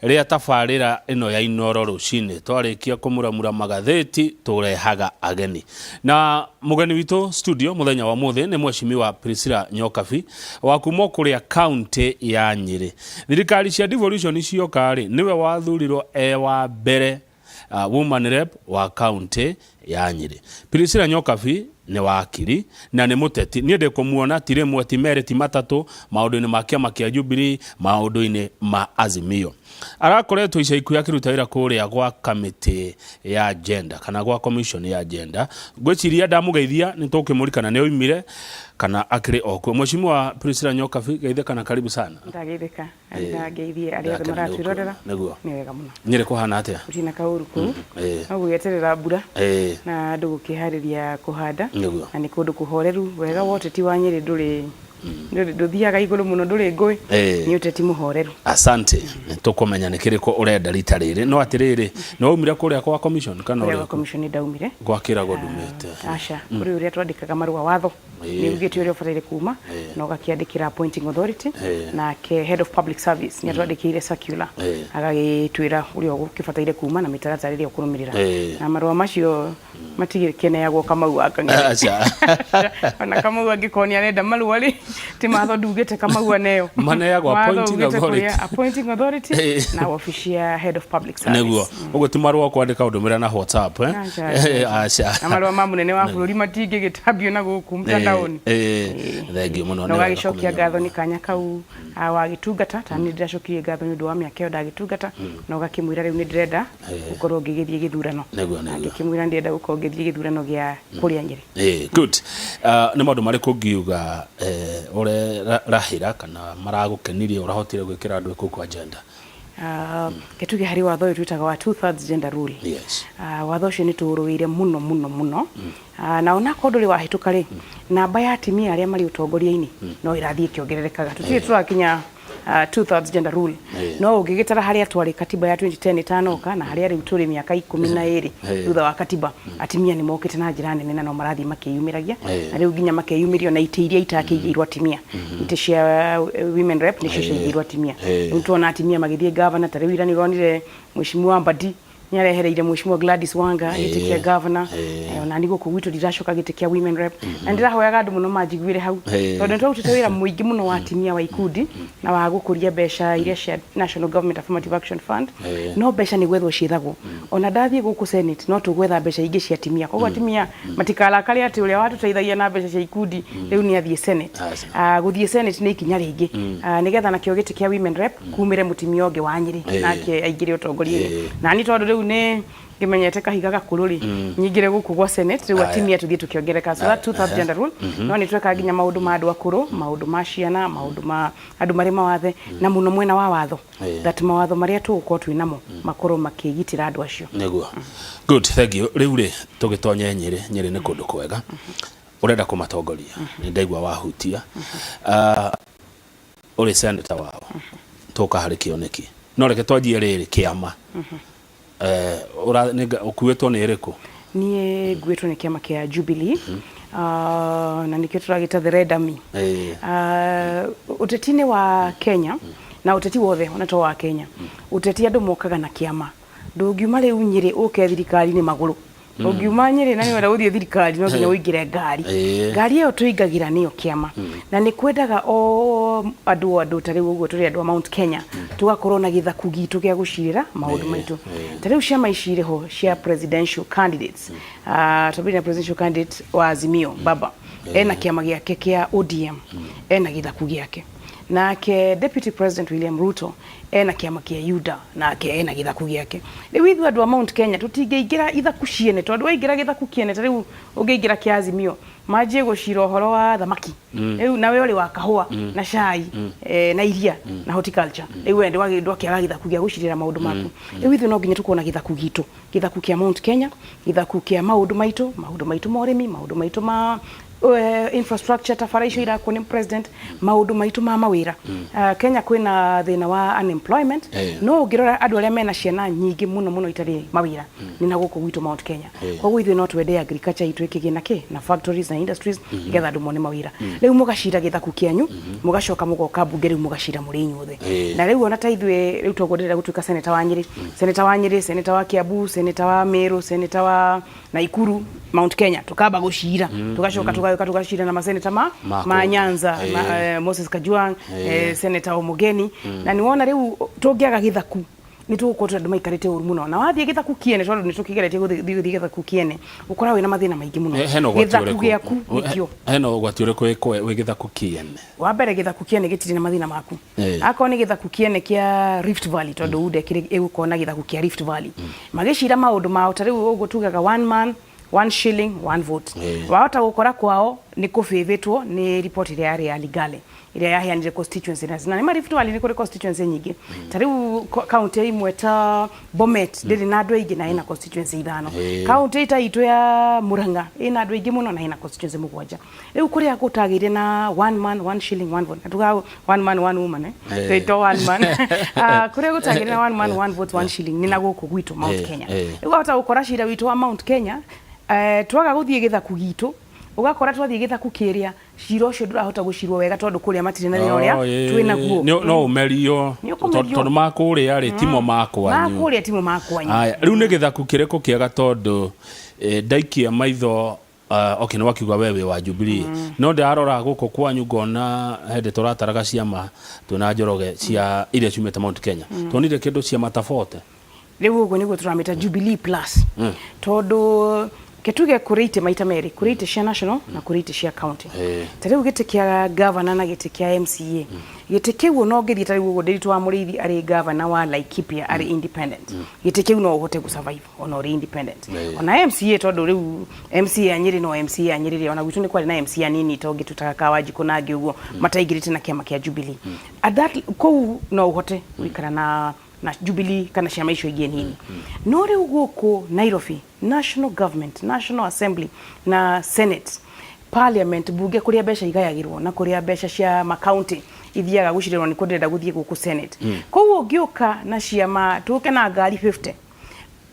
ria tafarira ino ya Inoro rucini twarikia Kumuramura magathiti turehaga ageni na mugeni witu studio muthenya wa muthi ni mheshimiwa Priscilla Nyokabi wa kuma kuria county ya Nyeri. Thirikari cia devolution cioka ri niwe wathurirwo wa mbere woman rep wa county ya Nyeri. Priscilla Nyokabi ni wakiri na ni muteti ni ende kumuona tire mweti meriti matatu maundu-ini ma kiama kia Jubilee maundu-ini ma Azimio. Arakoretwo ica ikuya kiruta wira kuria gwa committee ya agenda kana gwa commission ya agenda gwiciria ndamugeithia ni tukimurikana ni oimire kana akire okwe. Mheshimiwa Priscilla Nyokabi geithe kana karibu sana. Ndageitheka ndageithie aria othe maratwirorera ni wega muno. Nyere kuhana atia utina kauru ku no gweterera mbura na andu gukihariria kuhanda na ni kundu kuhoreru wega woteti wa Nyeri nduthiaga iguru muno nduri ngui ni uteti muhoreru. Asante tukumenya nikiriko urenda rita riri no atiriri no umire kuria kwa commission kana uria commission ndaumire gwakira godumete asha kuri uria twandikaga marua watho ni ugiti uria ufatire kuma no gakiandikira appointing authority na ke head of public service ni twandikire circular agagitwira uria ukifatire kuma na mitaratara iria ukurumirira na marua macio matigikeneagwo Kamau akang'e acha ona Kamau angikoni arenda marua ri ti matho ndugite Kamau aneyo maneagwo appointing authority na official head of public service neguo ugo ti marua kwandika udumira na WhatsApp acha na marua ma munene wa bururi matingi gitabio na guku mtandaoni thengio muno no gagicokia ngatho ni kanya kau wagitungata ta ni ndiracokie ngatho ni ndu wa miaka yo ndagitungata no gakimwira riu ni ndirenda gukorwo ngigithie githurano ngikimwira ndirenda gukorwo ngigithie githurano gia kuria Nyeri. Good. Ni maundu mariku ngiuga ore rahira kana maragukenirie urahotire gwikira andu ku agenda ketuge hari watho uyu twitaga wa 2/3 gender rule. Yes. Watho ucio ni turuire muno na ona koduri wahituka ri namba ya atimia aria mari utongoria-ini no irathie kiongererekaga tutire turakinya 2/3 gender rule no ugigitara haria twari katiba ya 2010 itanoka na haria riu turi miaka 12 thutha wa katiba atimia ni mokite na njira nene no marathi makiyumiragia na riu ginya makiyumirio na ite iria itakigirwo atimia ite cia women rep ni cia igirwo atimia mtu ona atimia magithie governor tari wira ni ronire mheshimiwa Mbadi nyarehereire mheshimiwa Gladys Wanga gitikia governor ona nigo kugwito diracoka gitikia women rep na ndirahoyaga andu muno majigwire hau tondu twatute wira muingi muno wa atimia wa ikundi na wa gukuria besha iria cia National Government Affirmative Action Fund no besha ni gwethwo ciithagwo ona ndathie guku Senate no tugwetha besha ingi cia atimia koguo atimia matikala kali ati uria watu teithagia na besha cia ikundi riu ni athie Senate guthie Senate ni ikinya ringi nigetha nakio gitikia women rep kumire mutimia onge wa Nyeri nake aigire utongoria na ni tondu ne gimenyete kahiga gakururi nyingire guku gwa Senate riu atimia tuthie tukiongereka so that 2/3 gender rule no ni tweka ginya maundu ma andu akuru maundu ma ciana maundu ma andu mari mawathe na muno mwena wa watho that mawatho maria tugukorwo twinamo makoro makigitira andu acio neguo. Good, thank you. Riu ri tugitonye Nyeri ni kundu kwega urenda kumatongoria ni ndaigwa wahutia uri senator wao toka hari kioneki no reke twanjie riri kiama ukuwetwo ni iriku nie gwetwo ni kiama kia Jubilee na nikio turagita the Red Army utetini wa Kenya na uteti wothe ona to wa Kenya uteti andu mokaga na kiama ndungiuma riu Nyeri uke thirikari ni maguru ndungiuma Nyeri na ni wenda uthie thirikari no nginya uingire ngari iyo tuingagira niyo kiama na ni kwendaga o andu tari uguo turi andu Mount Kenya tugakorwo na githaku gitu gia gucirira maundu maitu tari ciama icire ho cia presidential candidates tabina presidential candidate wa Azimio baba ena kiama giake kia ODM ena githaku giake na ke deputy president William Ruto ena kiama kia UDA na ke ena githaku giake riu ithu andu Mount Kenya tutingeigira ithaku ciene tondu waigira githaku kiene riu ungeigira kia Azimio majie gucira horo wa thamaki riu nawe uri wa kahua na cai na iria na horticulture riu ende wagindwa kia githaku gia gucirira maundu maku riu ithu no nginya tukuona githaku githaku kia Mount Kenya githaku kia maundu maitu moremi maundu maitu ma infrastructure tabara icio irakwo ni president maundu maitu ma mawira Kenya kwina thina wa unemployment no ngirora andu aria mena ciana nyingi muno itari mawira ni na guku gwitu Mount Kenya koguo ithuĩ no twende agriculture itu ikigina ki na factories na industries getha andu mone mawira riu mugacira githaku kianyu mugacoka mugoka bunge riu mugacira muri inyuothe na riu ona ta ithuĩ riu tugũndirira gutuika senator wa Nyeri senator wa Kiambu senator wa Meru senator wa Naikuru Mount Kenya tukaba gucira tugacoka tugacira na maseneta ma Nyanza Moses Kajwang senator Omugeni na ni wona riu tungiaga githaku ni tugukorwo andu maikarite uru muno na wathie githaku kiene tondu ni tukigeretie guthii githaku kiene ukora wina mathina maingi muno githaku giaku nikio heno ugwati uriku wi githaku kiene wa mbere githaku kiene gitiri na mathina maku akao ni githaku kiene kia Rift Valley tondu ude kiri egukona githaku kia Rift Valley magicira maundu mao tariu ugutugaga 1 man 1 shilling 1 vote wahota gukora kwao ni kufivitwo ni report ile ya Ligale ile yaheanire constituency na ni Rift Valley ni kuri constituency nyingi tariu county imwe ta Bomet ndiri na andu aingi na ina constituency ithano county ta itu ya Murang'a ina andu aingi muno na ina constituency mugwanja riu kuri akutagire na 1 man 1 shilling 1 vote atuga 1 man 1 woman to 1 man kuri akutagire na 1 man 1 vote 1 shilling ni na guku gwitu Mount Kenya riu hata ukora shira witu wa Mount Kenya twaga guthie githaku gitu ugakora twathie githaku kiria cira ucio ndurahota gucirwo wega tondu kuria matire na thina uria twina guo no umerio tondu makuria ri timo makwanyu makuria timo makwanyu aya riu ni githaku kireko kiega tondu ndaikia maitho okay no wakiuga wewe wa Jubilee no ndarora guko kwanyu ngona hende turataraga ciama twina njoroge cia iria ciumete Mount Kenya tonire kindu cia matafote riu uguo niguo turamita Jubilee plus tondu ketuge kurite maita meri kurite cia national na kurite cia county tariu gite kia governor na gite kia MCA gite kiu no ngithie tariu uguo ndiritu wa murithi ari governor wa Laikipia ari independent gite kiu no uhote gusurvive ona uri independent ona MCA tondu riu MCA Nyeri no MCA Nyeri ona gwitu ni kwari na MCA nini tongi tutaka kawaji kunagi uguo mataigirite na kiama kia Jubilee at that ko no uhote wikara na Jubilee kana ciama icio ingi nini no riu guku Nairobi national government national assembly na senate parliament bunge kuria besha igayagirwo na kuria besha cia ma county ithiaga gucirirwo ni kundirira guthie guku senate koguo ngioka na ciama tuke na ngari 50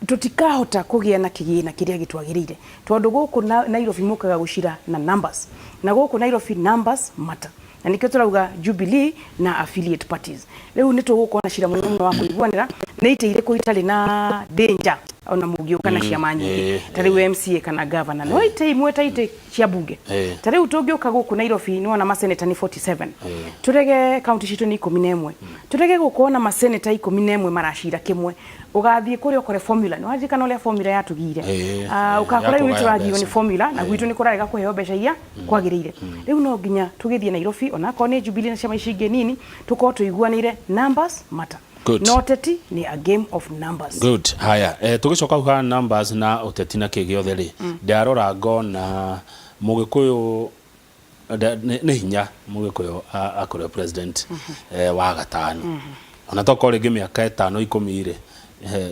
tutikahota kugia na kigina kiria gitwagirire tondu guku Nairobi mukaga gucira na numbers na guku Nairobi numbers matter na nikio turauga Jubilee na affiliate parties riu ni tugukona cira muno wa kuiguanira ni iteire kuitari na danger ona mugioka na ciama nyingi tariu MCA kana governor no ite imwe taite cia bunge tariu tugioka guku Nairobi ni wana maseneta ni 47 turege county citu ni 11 turege gukona maseneta 11 marashira kimwe ugathie kuri okore formula no ajika no le formula ya tugire ukakora yu turagio ni formula na gwitu ni kurarega kuheo besha iya kwagirire riu no nginya tugithie Nairobi ona ko ni Jubilee na ciama icinge nini tuko tuiguanire numbers matter Ūteti ni a game of numbers good haya tugicoka kwa numbers na Ūteti na kigiothe ri ndarora ngona mugikuyu ni hinya mugikuyu akore president wa gatano ona toko ringi miaka 5 10 ire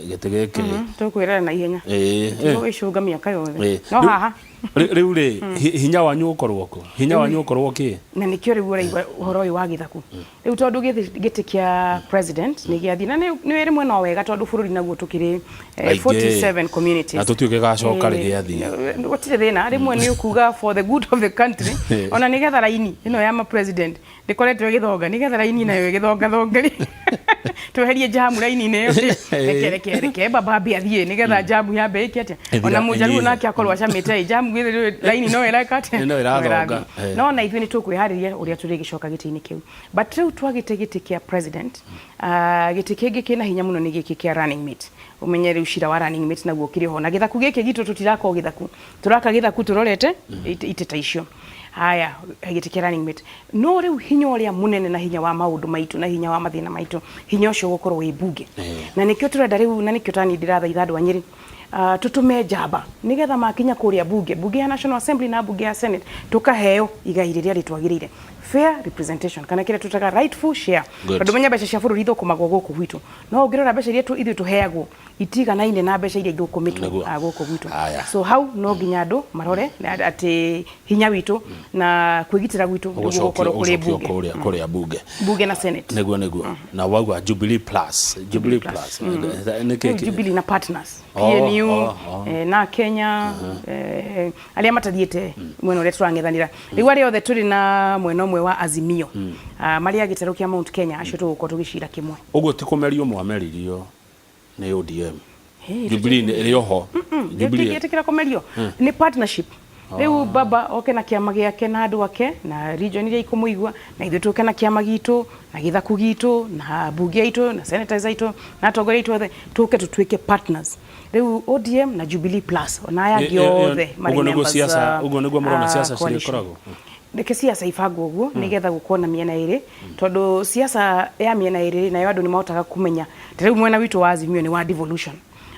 gete tukwirana na ihenya icunga miaka yothe no haha riu ri hinya wanyu ukorwo ko hinya wanyu ukorwo ki na nikio riu uraigwa uhoro uyu wa githaku riu tondu gite kia president ni giathi na ni rimwe no wega tondu bururi naguo tukiri 47 communities na tutuike gacoka ri giathi gutire thina rimwe ni ukuga for the good of the country ona ni getha raini ino ya ma president ndikoretwe githonga ni getha raini nayo githonga thongeri tweherie jamu raini ne reke baba bia thie ni getha jamu ya be kiate ona mujaru nake akorwa acamite jamu raini no erakate no irathonga no na ithuĩ ni tukwihariria uria turi gicoka giti-ini kiu but riu twagite giti kia president giti kingi kina hinya muno ni giki kia running mate umenye riu cira wa running mate naguo kiri ho na githaku giki gitu tutirako githaku turaka githaku turorete iteta icio haya giti kia running mate no riu hinya uria munene na hinya wa maundu maitu na hinya wa mathina maitu hinya ucio gukorwo wi bunge na nikio turenda riu na nikio tani ndiratha ithandu wa Nyeri tutume jaba nigetha makinya kuria bunge ya National Assembly na bunge ya Senate tukaheo igai riria ritwagirire fair representation kana kire tutaga rightful share tondu menya mbeca cia bururi ithukumagwo guku gwitu no ngirora mbeca iria ithu tuheagwo itiganaine na mbeca iria ithukumitwo guku gwitu so how no nginya andu marore ati hinya witu na kwigitira gwitu gukorwo kuri bunge na Senate neguo na wagwa Jubilee Plus Jubilee na partners PNU na Kenya alia matathiete mwena uria turangethanira riu aria othe turi na mwena umwe wa Azimio maria gitaro kia Mount Kenya acio tugukorwo tugicira kimwe uguo ti kumerio mwameririo ni ODM Jubilee iri oho Jubilee itikira kumerio ni partnership riu baba oke na kiama giake na andu ake na region iria ikumuigwa na ithu tuke na kiama gitu na githaku gitu na bunge itu na senators itu na atongoria itu othe tuke tutwike partners riu ODM na Jubilee Plus ona aya giothe uguo niguo murona siasa cirikoragwo ndeke siasa ifango guo nigetha gukona miena iri tondu siasa ya miena iri nayo andu ni mahotaga kumenya riu mwena witu wa Azimio ni wa devolution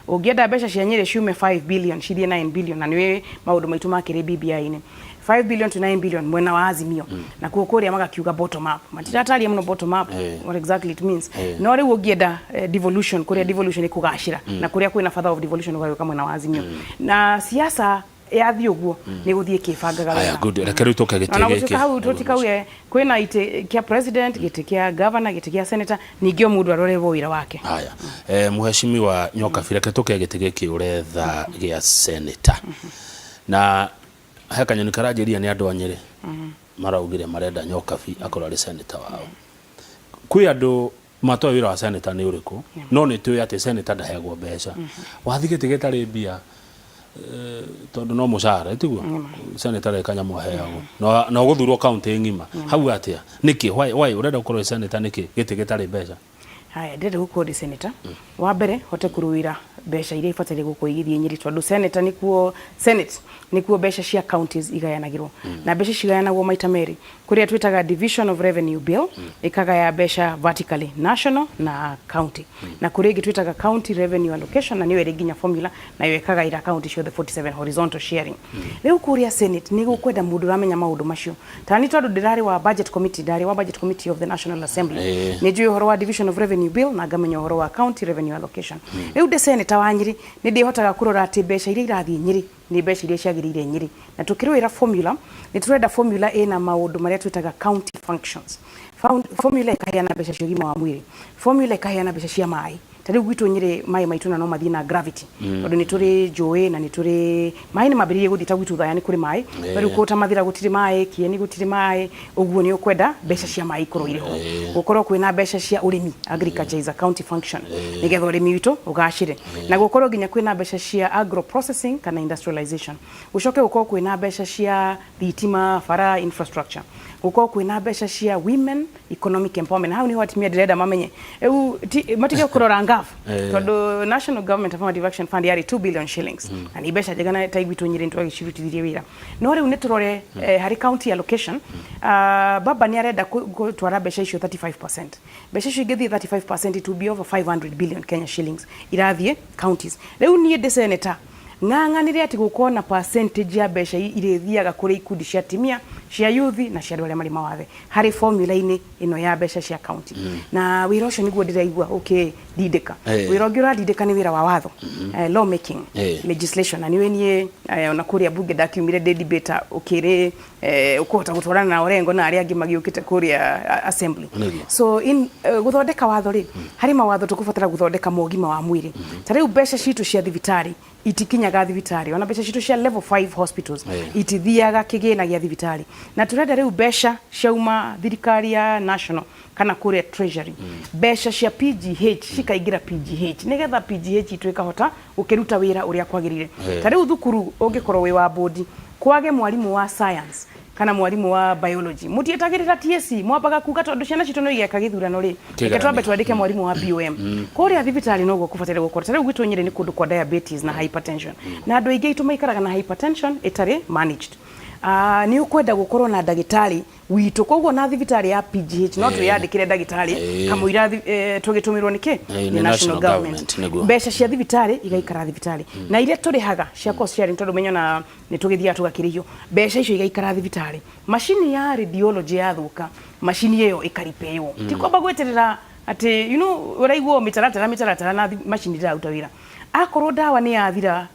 ugienda mbeca cia Nyeri ciume 5 billion cithie 9 billion na niwe maundu maitu makire BBI ni 5 billion to 9 billion mwena wa Azimio na kuokoria magakiuga bottom up matitataria muno bottom up what exactly it means no riu ugienda devolution kuria devolution ikugashira na kuria kwina father of devolution ugayoka mwena wa Azimio na siasa yathi uguo ni guthie kibangaga wega good rekero itoke gitege ki hau tutikauye kwina ite kia president gite kia governor gite kia senator ningio mundu arorevo wira wake haya muheshimiwa Nyokabi reketoke gitege ki uretha gia senator na hakanyoni karajiria ni andu anyere maraugire marenda Nyokabi akorwo ari senator wao kwi andu matoa wira wa senator ni uriku no ni tuya ati senator ndahegwo mbeca wathigite gitari mbia tondu no mushara tiguo senator ekanya muheago no guthurwo county ngima hau atia niki why urenda ukorwo senator niki gite gitari mbeca haya ndende guko di senator wa mbere hote kuruwira mbeca iria ifatire gukuigithia Nyeri tondu senator nikuo senate nikuo mbeca cia counties igayanagirwo na mbeca cigayanagwo maita meri kuria twitaga division of revenue bill ikagaya mbeca vertically national na county na kuria twitaga county revenue allocation na niyo iri ginya formula na yo ikagaira county cio the 47 horizontal sharing riu kuria senate ni gukwenda mundu ramenya maundu macio tani tondu ndirari wa budget committee of the National Assembly ni juu horo wa division of revenue bill na ngamenya horo wa county revenue allocation riu de senator wa Nyeri ni ndihotaga kurora ati mbeca iria irathie Nyeri ni mbeca iria ciagirire Nyeri na tukirwira formula ni turenda formula ina maundu maria twitaga county functions formula ikaheana mbeca cia gima wa mwiri formula ikaheana mbeca cia mai tari gwitu Nyeri mai maitu na no mathie na gravity tondu ni turi joe na ni turi mai ni mabiririe guthita gwitu thaya ni kuri mai bari kuota mathira gutiri mai kieni gutiri mai uguo ni ukwenda mbeca cia mai ikorwo ire ho gukorwo kwina mbeca cia urimi agriculture is a county function nigetha urimi witu ugashire na gukorwo ginya kwina mbeca cia agro processing kana industrialization ucoke gukorwo kwina mbeca cia thitima fara infrastructure gukorwo kwina mbeca cia women economic empowerment hau ni watimia direda mamenye matige kurora ngafu tondu National Government Affirmative Action Fund yari 2 billion shillings na ni mbeca jegana taigwitu Nyeri ntwa gicirutithirie wira no riu ni turore hari county allocation baba ni arenda gutwara mbeca icio 35% mbeca icio igithie 35% to be over 500 billion Kenya shillings irathie counties riu ni de senator ng'ang'anire ati gukona percentage ya mbeca irethiaga kuri ikundi cia timia cia youth na cia andu mari mawathe hari formula ini ino ya mbeca cia county na wira ucio niguo ndiraigua okay dideka wira ngira dideka ni wira wa watho law making legislation na niwe nie ona kuria bunge dakiumire debate ukire ukuhota gutwarana na orengo na aria angi magiukite kuria assembly so in guthondeka watho ri hari mawatho tukubatara guthondeka mogima wa mwiri tariu mbeca citu cia thibitari itikinyaga thibitari ona mbeca citu cia level 5 hospitals itithiaga kigina gia thibitari na turenda riu mbeca ciauma thirikari ya national kana kuria treasury mbeca cia PGH cikaingira PGH nigetha PGH itweka hota ukiruta wira uria kwagirire tariu thukuru ungikorwo wi wa bodi kwage mwarimu wa science kana mwarimu wa biology mutietagirira TSC mwabaga kuga tondu ciana citu no igeka githurano ri iketwambe twandike mwarimu wa BOM kuria thibitari no gukubatire gukora tari gwitu Nyeri ni kundu kwa diabetes na hypertension na andu ingi itumaikaraga na hypertension itari managed ni ukwenda gukorwo na ndagitari witu koguo na thibitari ya PGH no tuyandikire ndagitari kamuira tugitumirwo niki ni national government mbeca cia thibitari igaikara thibitari na iria turihaga cia cost sharing tondu menyo na ni tugithia tugakiriyo mbeca icio igaikara thibitari machine ya radiology yathuka machine iyo ikaripeo ti kwamba gweterera ati uraiguo mitaratara na machine ira wira akorwo dawa ni yathira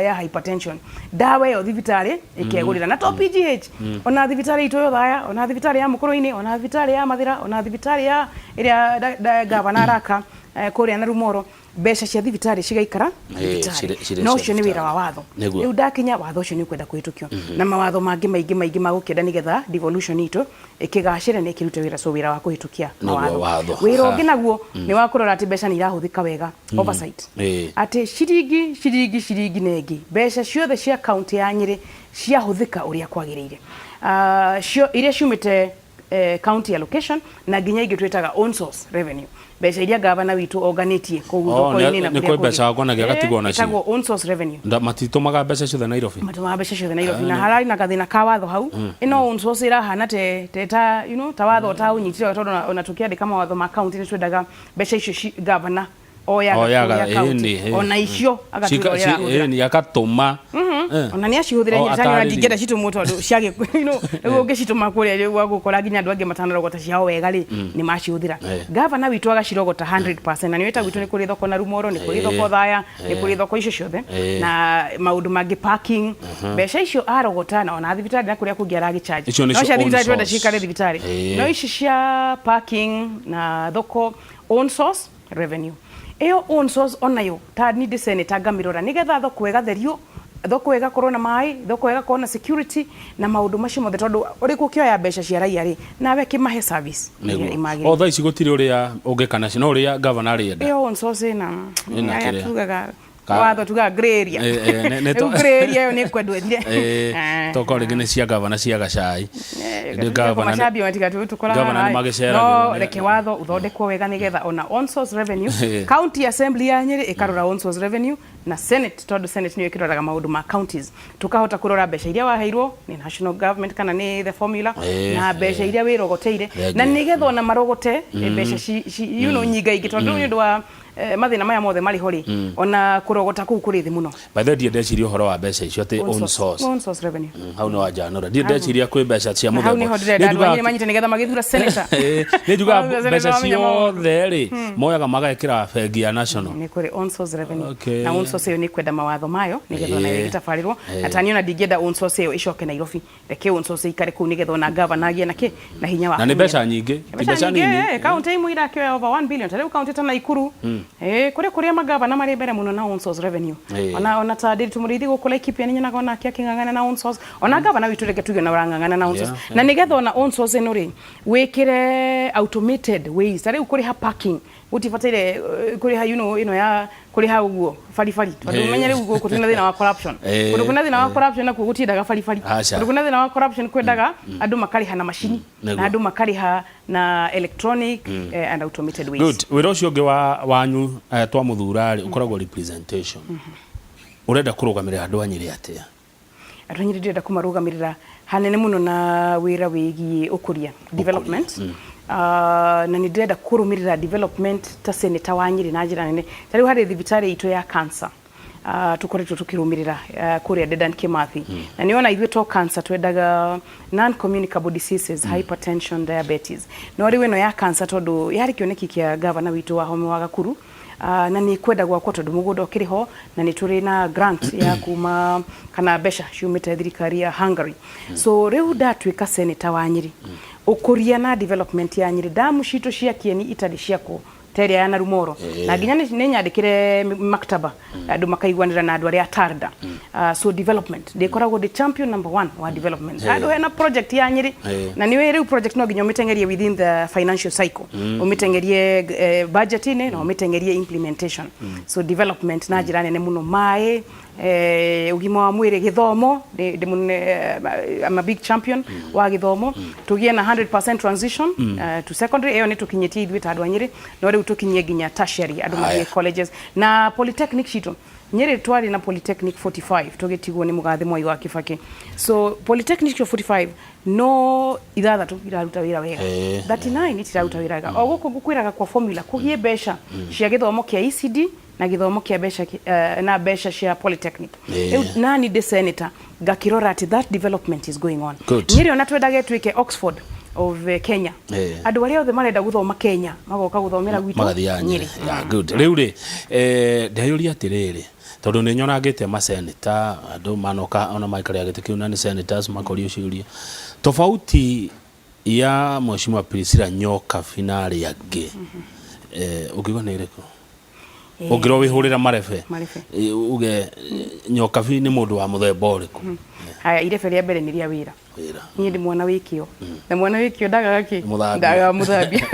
ya hypertension dawa yo thibitari ikegurira na to PGH ona thibitari ito yo thaya ona thibitari ya Mukuru-ini ona thibitari ya Mathira ona thibitari ya iria gavana raka kuria na Rumoro mbeca cia thibitari cigaikara thibitari no cio ni wira wa watho riu ndakinya watho cio ni kwenda kuhitukio na mawatho mangi maingi magukenda nigetha devolution ito ikigacire ni kirute wira so wira wa kuhitukia watho wira ungi naguo ni wa kurora ati mbeca ni irahuthika wega oversight ati ciringi nengi mbeca ciothe cia county ya Nyeri ciahuthika uria kwagirire cio iria ciumite county allocation na nginya ingi twetaga own source revenue mbeca iria gavana witu organitie koguo thoko-ini na kuria mbeca akona gatigwo na cio own source revenue matitumaga mbeca ciothe Nairobi matumaga mbeca ciothe Nairobi na harari na gathina ka watho hau ino own source irahana te ta ta watho ta unyitire tondu ona tukiandika mawatho ma county ni twendaga mbeca icio gavana oyaga ona icio agaturora ni yakatuma ona ni acihuthiria nyitani ndingenda citumwo tondu ciage ego ngicituma kuria riu agukora nginya andu angi matanarogota ciao wega ri ni macihũthĩra gavana witu agacirogota 100% na ni weta witu ni kuri thoko na Rumoro ni kuri thoko thaya ni kuri thoko icio ciothe na maundu mangi parking mbeca icio arogota na ona thibitari na kuria kungi aragicharge no cia thibitari twenda cikare thibitari no ici cia parking na thoko own source revenue iyo own source onayo ta ni de senator ngamirora nigetha thoko igatherio thoko igakorwo na mai thoko igakorwo na security na maundu macio mothe tondu uri kukioya mbeca cia raia ri nawe kimahe service o tha ici gutiri uria ungikana cino uria governor arienda iyo own source na tugaga watho tuga grey area grey area yo ni kwendwethire toko ringine cia governor cia gacai ni governor machabi watika tukora no reke watho uthondekwo wega nigetha ona own source revenue county assembly ya Nyeri ikarora own source revenue na senate tondu senate niyo ikiroraga maundu ma counties tukahota kurora mbeca iria waheirwo ni national government kana ni the formula na mbeca iria wirogoteire na nigetha ona marogote mbeca nyinga ingi tondu ni undu wa mathina maya mothe mari hori ona kurogota ku kuri thi muno by the ndeciria uhoro wa mbeca icio ati own source revenue hau no wajanora ndeciria kwi mbeca cia muthemba hau ni hodire andu anyire manyite nigetha magithura senator ni juga mbeca ciothe ri moyaga magekira bengi ya national ni kuri own source revenue na own source yo ni kwenda mawatho mayo nigetha na itafarirwo ataniona ndingenda own source yo icoke Nairobi reke own source ikare ku nigetha na governor agie na hinya wa na ni mbeca nyingi mbeca nyingi county imwe irakio over 1 billion tare county tana Ikuru kuria magavana mari mbere muno na own source revenue ona tadiri tumurithi gukula ikipia ninya nagona kia kingangana na own source ona gavana witu reke tugio na urangangana na own source na nigetha ona own source no ri wikire automated ways tare ukuri ha parking utifatire kuri ha ino ya kuri ha uguo farifari tondu menyere uguo kutina thina wa corruption kundu kuna thina wa corruption na kugutindaga farifari kundu kuna thina wa corruption kwendaga andu makariha na machine na andu makariha na electronic and automated ways good wira ucio ungi wanyu twa muthurari ukoragwo representation urenda kurugamirira andu anyiri atia andu anyiri ndenda kumarugamirira hanene muno na wira wigie ukuria development na ni ndenda kurumirira development ta senator wa Nyeri na njira nene tari hari thibitari ito ya cancer tukoretwo tukirumirira kuria Dedan Kimathi na niona ithuĩ to cancer twendaga non communicable diseases hypertension diabetes no ri weno ya cancer tondu yari kioneki kia governor witu wa home wa Gakuru na ni kwenda gwakwa tondu mugundo ukiriho na ni turi na grant ya kuma kana besha ciumite thirikari ya Hungary so riu ndatwika senator wa Nyeri ukuria na development ya Nyeri damu cito cia kieni itari ciako teria ya na Rumoro na ginya ni nyandikire maktaba andu makaigwanira na andu aria tarda so development they koragwo the champion number 1 wa development andu hena project ya Nyeri na ni wewe project no ginya umetengerie within the financial cycle umetengerie budget ine na umetengerie implementation so development na jirani ne muno mai ugima wa mwire githomo I'm a big champion wa githomo tugie na 100% transition to secondary eyo ni tukinyetie ithuĩ ta andu a Nyeri no riu tukinyie ginya tertiary andu magie colleges na polytechnic cito Nyeri twari na polytechnic 45 tugitigwo ni mugathi Mwai wa Kibaki so polytechnic 45 no ithathatu iraruta wira wega 39 itiraruta wira wega o guku gukwiraga kwa formula kugie besha cia githomo kia ECD na githomo kia besha na besha cia polytechnic nani de senator gakirora ati that development is going on Nyeri ona twendage twike Oxford of Kenya andu aria othe marenda guthoma Kenya magoka guthomera gwitu Nyeri good riu ri ndayuria atiriri tondu ni nyoragite ma senator andu manoka ona maikari agite kiuna ni senators makorio ciuria tofauti ya mheshimiwa Priscilla Nyokabi na aria angi ukiuga ni iriko ungiro wihurira marefe uge Nyokabi ni mundu wa muthemba uriku haya irefe ria mbere ni ria wira ni ndi mwana wikio na mwana wikio ndaga muthambia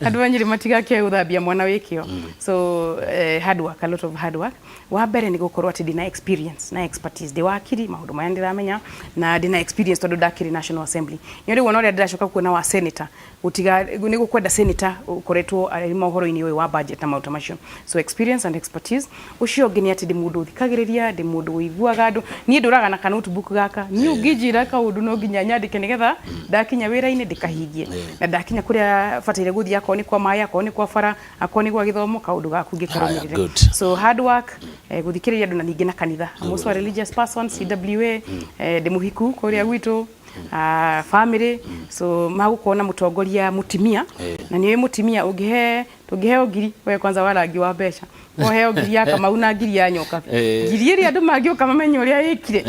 andu anyiri matigake uthambia mwana wikio so hard work, a lot of hard work wa mbere ni gukorwo ati dina experience na expertise de wakiri maundu maya ndiramenya na dina experience tondu ndakiri National Assembly nyori wona ria ndiracoka kuona wa senator utiga ni gukwenda senator ukoretwo ari mohoro-ini uyu wa budget na automation so experience and expertise ucio ngini ati ndi mundu thikagiriria ndi mundu uiguaga andu ni nduraga na notebook gaka ni ungijira ka undu no nginya nyandike nigetha ndakinya wira-ini ndikahingie na ndakinya kuria fataire guthia ko ni kwa maya ko ni kwa fara ako ni kwa githomo ka undu gaku ngikarumire so hard work guthikiriria andu na ningi na kanitha I'm also a religious person CWA ndi muhiku kuria gwitu family so magukona mutongoria mutimia na niwe mutimia ungihe ngiri we kwanza warangi wa besha ohe ngiri ya Kamau na ngiri ya Nyokabi ngiri iri andu mangioka mamenye uria yikire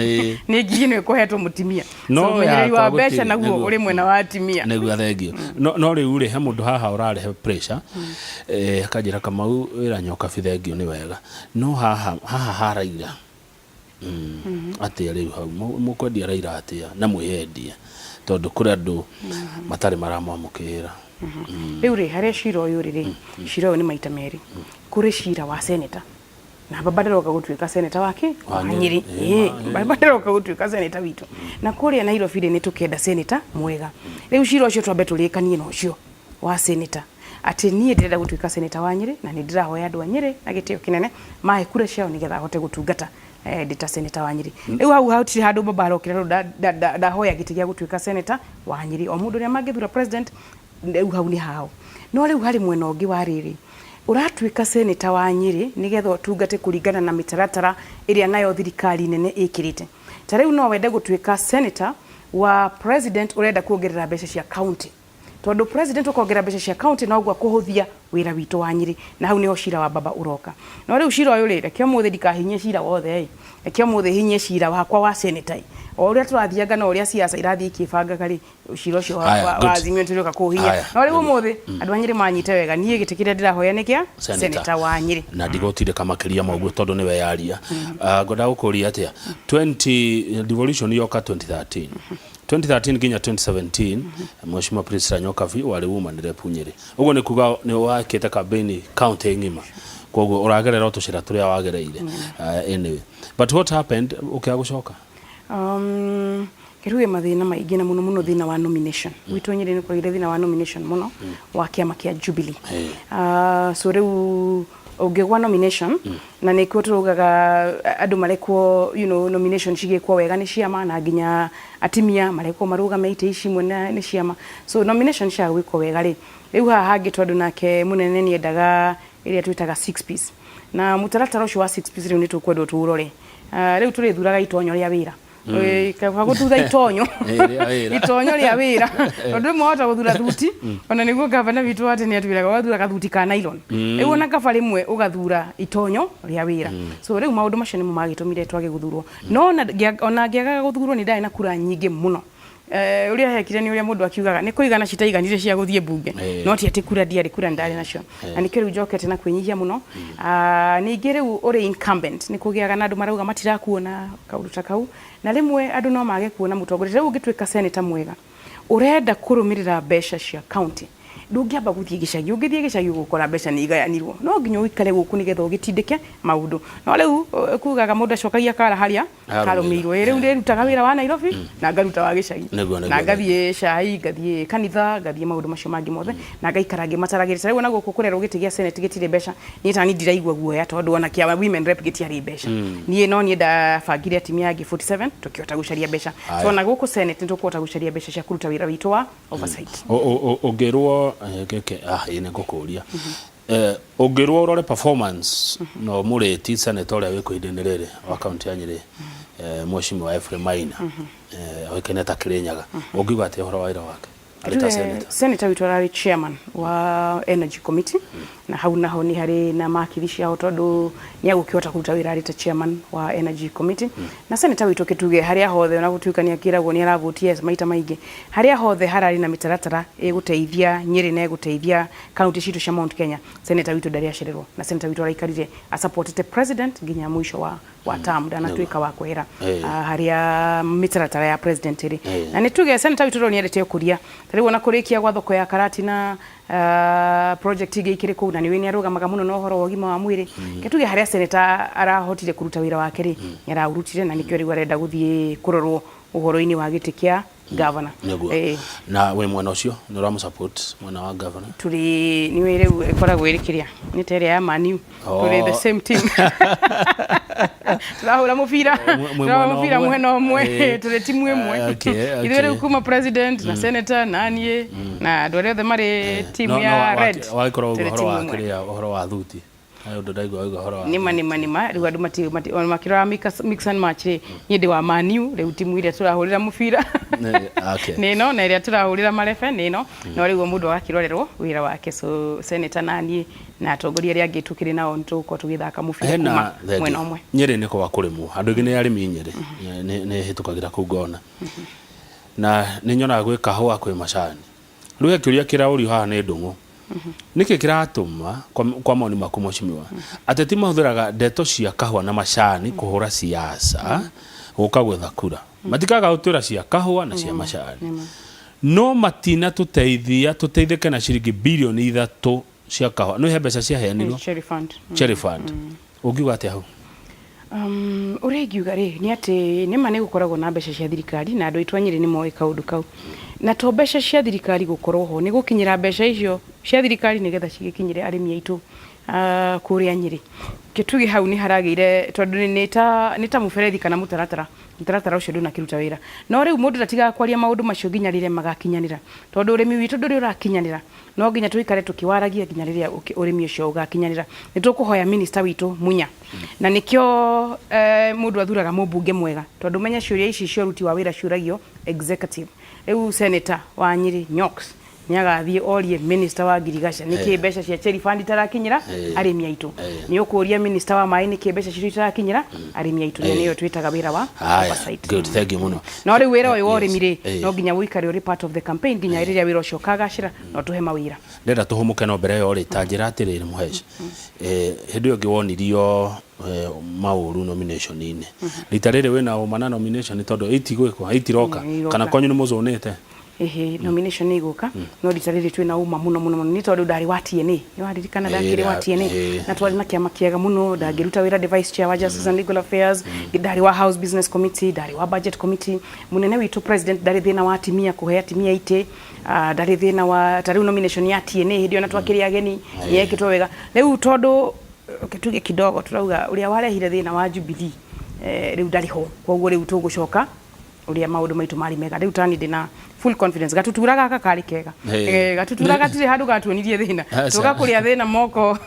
ni ngiri no ikuhetwo mutimia so menyeri wa besha naguo uri mwena wa atimia neguo thengio no riu ri he mundu haha urarehe pressure akajira Kamau wira Nyokabi thengio ni wega no haha haraira atia riu hau mukwendia raira atia na mwihendia tondu kuri andu matari maramwamukira riu ri haria cira uyu ri cira uyu ni maita meri kuri cira wa senator na babaderoka gutuika senator wake wa Nyeri babaderoka gutuika senator witu na kuri na hiro fide ni tukenda senator mwega riu cira ucio twambe tulikanie no cio wa senator ati nie ndirenda gutuika senator wa Nyeri na ni ndirahoya andu a Nyeri na gitio kinene mahe kura ciao nigetha hote gutungata dita senator wa Nyeri riu hau hauti handu babarokira da hoya gitigia gutuika senator wa Nyeri o mundu ria mangithura president riu hau ni hao no riu hari mwena ungi wa riri uratuika senator wa Nyeri nigetha utungate kuringana na mitaratara iria nayo thirikari nene ikirite ta riu no wende gutuika senator wa president urenda kuongerera mbeca cia county tondu president ukongerera mbeca cia county na ogwa kuhuthia wira witu wa Nyeri na hau niho cira wa baba uroka no riu cira uyu rire kio muthe dikahinye cira wothe kio muthe hinye cira wakwa wa senator o uria turathianga no uria siasa irathi kibanga kari cira ucio wa azimio turoka kuhinya no riu muthe andu a Nyeri manyite wega nie gitikire ndirahoya nikia senator wa Nyeri na ndigotire kamakiria maguo tondu niwe yaria ngoda gukuria atia 20 devolution yoka 2013 ginya 2017 mheshimiwa Priscilla Nyokabi wari woman rep Nyeri ugo ni kuga ni wakete campaign county ngima koguo uragerera utucira turia wagereire anyway but what happened ukiagucoka kiruye mathina maingi na muno thina wa nomination witu Nyeri ni kuire thina wa nomination muno wa kiama kia Jubilee so riu ugegwa nomination na nikwo turugaga andu marekwo nomination cigekwo wega ni ciama na ginya atimia marekwo marugame ite ici mwena ni ciama so nomination cia gwikwo wega ri riu haha hangi tondu nake munene ni endaga iria twitaga 6 piece na mutaratara ucio wa 6 piece riu ni tukwendwo turore riu turithuraga itonyo ria wira kagututha itonyo itonyo ria wira tondu mwahota guthura thuti ona niguo gavana witu ati ni atwiraga wathura kathuti ka nylon riu ona kaba rimwe ugathura itonyo ria wira so riu maundu macio ni magitumire twage guthurwo no ona ngiaga guthurwo ni ndai na kura nyingi muno uria hekire ni uria mundu akiugaga ni kuigana citaiganire cia guthie bunge no ti ati kura ndiari kura ndari nacio na ni kiru jokete na kwinyihia muno ningi riu uri incumbent ni kugiaga na andu marauga matirakuona kaundu ta kau na rimwe andu no mage kuona mutongoria riu ugitwika senator mwega urenda kurumirira besha cia county ndungiamba guthie gicagi ungithie gicagi gukora mbeca ni igayanirwo no nginya uikare guku nigetha ugitindike maundu no riu kugaga mundu acokagia kara haria karumirwo riu ndirutaga wira wa Nairobi na ngaruta wa gicagi na ngathie cai ngathie kanitha ngathie maundu macio mangi mothe na ngaikara ngimataragirira riu ona guku kurerwo giti gia senate gitire mbeca ni tani ndiraigua guoya tondu ona kia women rep gitiari mbeca nie no nie ndabangire atimia yangi 47 tukiota gucaria mbeca so na guku senate ntukuota gucaria mbeca cia kuruta wira witu wa oversight ungirwo geke ine ngukuria ungirwo urore performance no mureti senator uria wiko idene riri wa county ya Nyeri Mheshimiwa wa Ephraim Maina oikeneta Kirinyaga ungiuga ati horo wa wira wake Senator witu ari chairman wa energy committee na hau naho ni hari na makirishi ao tondu ni agukiota kuruta wira ari ta chairman wa energy committee na senator witu kituge haria hothe na gutuikania kiragwo ni aravotie maita maingi haria hothe harari na mitaratara eguteithia Nyeri na eguteithia county citu cia Mount Kenya senator witu ndari acererwo na senator witu araikarire a supported president nginya mwisho wa term na tuika wa kwera haria mitaratara ya president iri na nituge senator witu ni erete kuria riu ona kurikia gwa thoko ya Karati na project ige ikire ku na niwe ni arugamaga muno no horo wogima wa mwiri kituge haria senator arahotire kuruta wira wake ri yararutire na nikyo riu arenda guthie kurorwo uhoro-ini wa giti kia governor na we mwana ucio ni uramu support mwana wa governor turi niwe riu ikoragwo irikiria ni tere ya manu turi the same team turahura mufira mwena umwe turi timu imwe ithuĩ riu kuma president na senator na nie na andu arĩa othe mari team ya red waikora uhoro wa kiria uhoro wa thuti ayo ndaigo aigo horo wa nima riu andu makirora mix and match ri ndi wa manu riu timu iria turahurira mufira nino na iria turahurira marefe nino no riu mundu akirorerwo wira wake so senator nani na atongoria ria ngitukire nao ntuko tugithaka mufira kuma mwena umwe Nyeri niko wakurimwo andu ingi ni arimi Nyeri ni hitukagira ku ngona na ni nyona gwi kahua kwi macani riu akiuria kirauri haha ni ndungu niki kiratuma kwa maoni maku Mheshimiwa ateti mahuthiraga ndeto cia kahua na macani kuhura siasa guka gwetha kura matikaga utira cia kahua na cia macani no matina tuteithike na ciringi bilioni 3 cia kahua no he mbeca cia heanirwo cherry fund ungiuga ati hau uregiuga ri ni ati nima ni gukoragwo na mbeca cia thirikari na andu aitwa Nyeri ni moe kaundu kau na to mbeca cia thirikari gukorwo ho ni gukinyira mbeca icio cia thirikari nigetha cigikinyire arimi aitu kuria Nyeri kitugi hau ni haragire tondu ni ta muferethi kana mutaratara ucio nduna kiruta wira no riu mundu ndatiga kwaria maundu macio nginya rire magakinyanira tondu urimi witu nduri urakinyanira no nginya tuikare tukiwaragia nginya rire urimi ucio ugakinyanira ni tukuhoya minister witu Munya na nikyo mundu athuraga mubunge mwega tondu menya ciuria ici cio ruti wa wira ciuragio executive riu senator wa Nyeri Nyoks ni agathie orie minister wa Girigasha niki mbeca cia cherry fund tarakinyira arimi aitu ni ukuria minister wa mai niki mbeca cio tarakinyira arimi aitu niyo twitaga wira wa oversight good thank you muno no ri wira uyu ori mire no ginya wikare uri part of the campaign ginya iriria wira ucio kagacira no tuhe mawira ndenda tuhumuke no mbere yo ri tanjira atiriri muhesha hindi yo giwonirio mauru nomination ine litarere wena umana nomination tondu itigwikwa itiroka kana kwanyu ni muzonete nomination iguka no ritarire twina uma muno ni tondu ndari wa TNA ni waririkana ndakiri wa TNA na twari na kiama kiega muno ndagiruta wira vice chair wa Justice and Legal Affairs ndari wa House Business Committee ndari wa Budget Committee munene witu president ndari thina wa timia kuhea timia ite ndari thina wa tari nomination ya TNA hindi ona twakiri ageni yekitwo wega riu tondu kituge kidogo turauga uria warehire thina wa Jubilee riu ndari ho koguo riu tugucoka uria maundu maitu mari mega riu tani ndina full confidence gatuturaga aka kari kega gatuturaga tiri handu gatuonirie thina tugakuria thina moko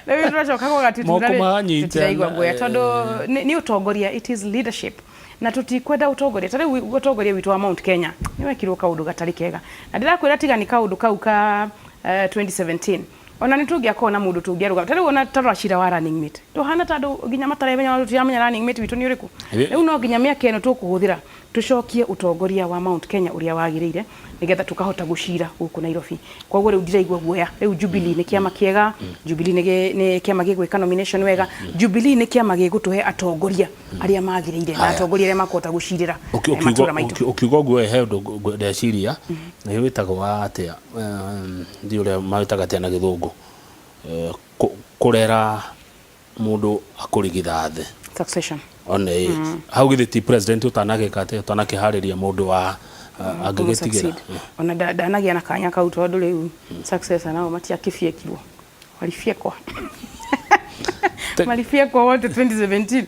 riu turacoka ko gatuturare tutaigwa goya tondu ni utongoria it is leadership na tutikwenda utongoria tari utongoria witu wa Mount Kenya ni wekirwo kaundu gatari kega na ndirakwira tiga ni kaundu kau ka 2017 ona nitungia kona mundu tungiaruga tari ona tarashira wa running mate to hana tondu ginya mataremenya watu yamenya running mate witu ni uriku riu no ginya miaka eno tukuhuthira tucokie utongoria wa Mount Kenya uria wagirire nigetha tukahota gucira guku Nairobi koguo riu ndiraigua guoya riu Jubilee ni kiama kiega Jubilee ni kiama gigwika nomination wega Jubilee ni kiama gigutuhe atongoria aria magirire na atongoria aria makota gucirira ukiugo guoya he undu ndeciria ni witagwo wa atia ndi uria mawitaga atia na githungu kurera mundu akurigitha thi succession one how githiti president utanageka ate utanakihariria mundu wa agigitigira ona ndanagia na kanya kau tondu riu successor nao matiakifiekirwo walifiekwa malifiekwa wote 2017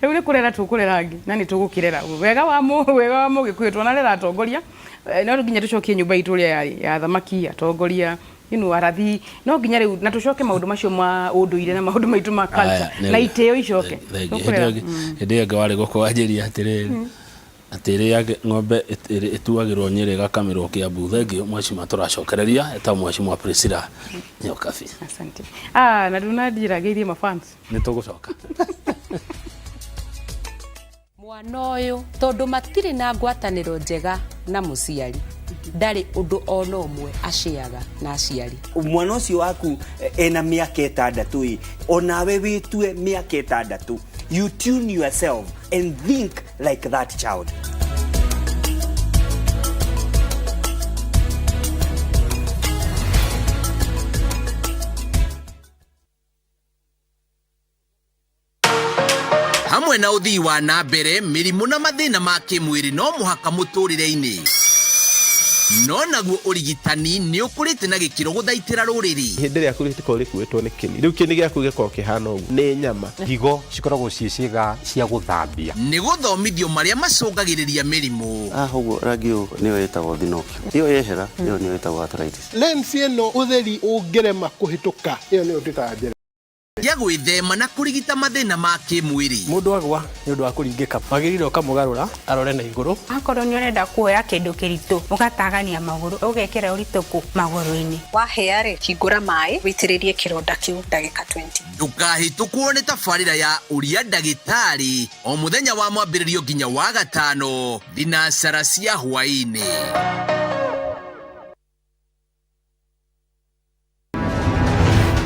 riu kurera tukurerangi na ni tugukirera wega wa mu gikwitwo na rera atongoria no nginya tucokie nyumba itu ria ya thamaki atongoria arathi no nginya riu na tucoke maundu macio ma unduire na maundu maitu ma culture na iteo icoke ende ngawari gukwanjiria atiri ng'ombe ituagirwo Nyeri gakamirwo Kiambu thengio mweshima turacokereria eta mweshima Priscilla Nyokabi asante na ndunandirageirie mafans ni tugucoka mwana uyu tondu matiri na ngwataniro njega na muciari ndari undu ono umwe aciaga na aciari mwana ucio waku ena miaka 6 onawe witue miaka 6 you tune yourself and think like that child. Hamwe na uthii wa na mbere mirimu na mathina ma kimwiri no muhaka muturire-ini no naguo urigitani ni ukurite na gikiro guthaitira ruriri hindi ria kuriko rikuitwo ni kini riu kini giaku giko kihana ugu ni nyama higo cikoragwo ciiciga cia guthambia ni guthomithio maria macungagiriria mirimu uguo rangi uyu niyo yetagwo thinokio iyo yehera iyo niyo yetagwo arthritis lens ino utheri ungirema kuhituka iyo niyo ndikaje ya gwithema na kurigita mathina ma kimwiri mundu agwa ni undu wa kuringika magiriro kamugarura arore na iguru akorwo ni urenda kuoya kindu kiritu ugatagania maguru ugekera urituku maguru-ini waheare hingura mai witiririe kironda kiu ndagika 20 ndukahitukwo ni tabarira ya uria ndagitari o muthenya wa mwambiririo nginya wa gatano thinacara cia hwaini.